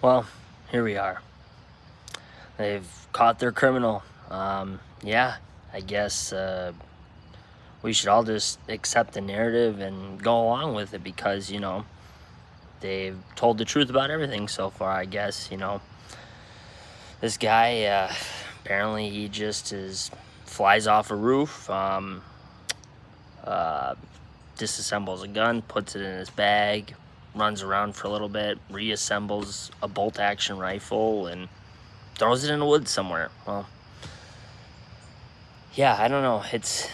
Well, here we are. They've caught their criminal. Yeah, I guess we should all just accept the narrative and go along with it because, they've told the truth about everything so far, I guess. This guy, apparently he just flies off a roof, uh, disassembles a gun, puts it in his bag, runs around for a little bit, reassembles a bolt-action rifle, and throws it in the woods somewhere. Well, yeah, I don't know. It's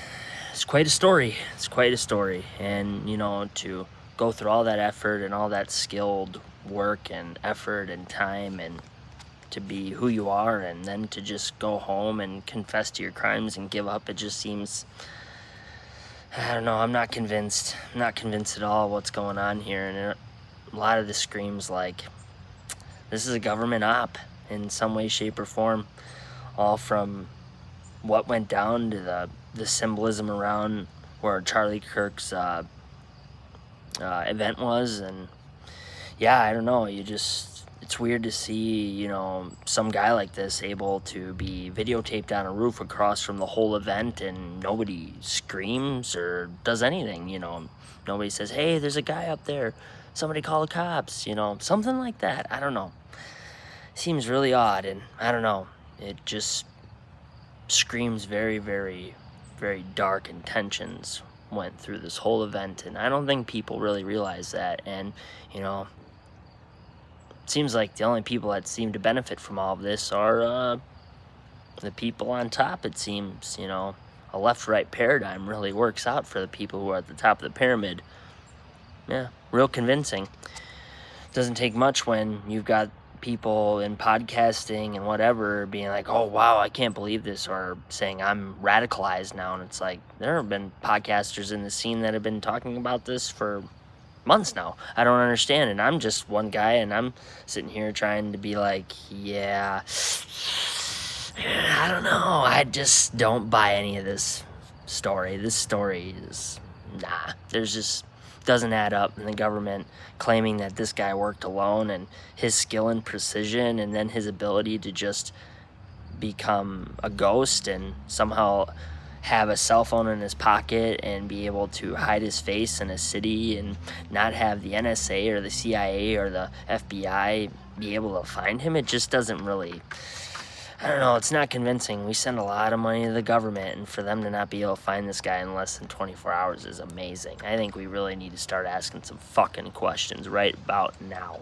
quite a story. It's quite a story, and to go through all that effort and all that skilled work and effort and time and to be who you are, and then to just go home and confess to your crimes and give up. It just seems, I don't know. I'm not convinced. I'm not convinced at all what's going on here, and a lot of this screams like this is a government op in some way, shape, or form, all from what went down to the symbolism around where Charlie Kirk's event was. And yeah, I don't know, it's weird to see, some guy like this able to be videotaped on a roof across from the whole event, and nobody screams or does anything. Nobody says, hey, there's a guy up there, somebody call the cops, something like that. I don't know. Seems really odd, and I don't know, it just screams very, very, very dark intentions went through this whole event, and I don't think people really realize that. And it seems like the only people that seem to benefit from all of this are the people on top. It seems, a left-right paradigm really works out for the people who are at the top of the pyramid. Yeah, real convincing. Doesn't take much when you've got people in podcasting and whatever being like, oh wow, I can't believe this, or saying I'm radicalized now. And it's like, there have been podcasters in the scene that have been talking about this for months now. I don't understand, and I'm just one guy, and I'm sitting here trying to be like, yeah, I don't know, I just don't buy any of this story. This story is, there's just doesn't add up. And the government claiming that this guy worked alone, and his skill and precision, and then his ability to just become a ghost and somehow have a cell phone in his pocket and be able to hide his face in a city and not have the NSA or the CIA or the FBI be able to find him. It just doesn't really, I don't know, it's not convincing. We send a lot of money to the government, and for them to not be able to find this guy in less than 24 hours is amazing. I think we really need to start asking some fucking questions right about now.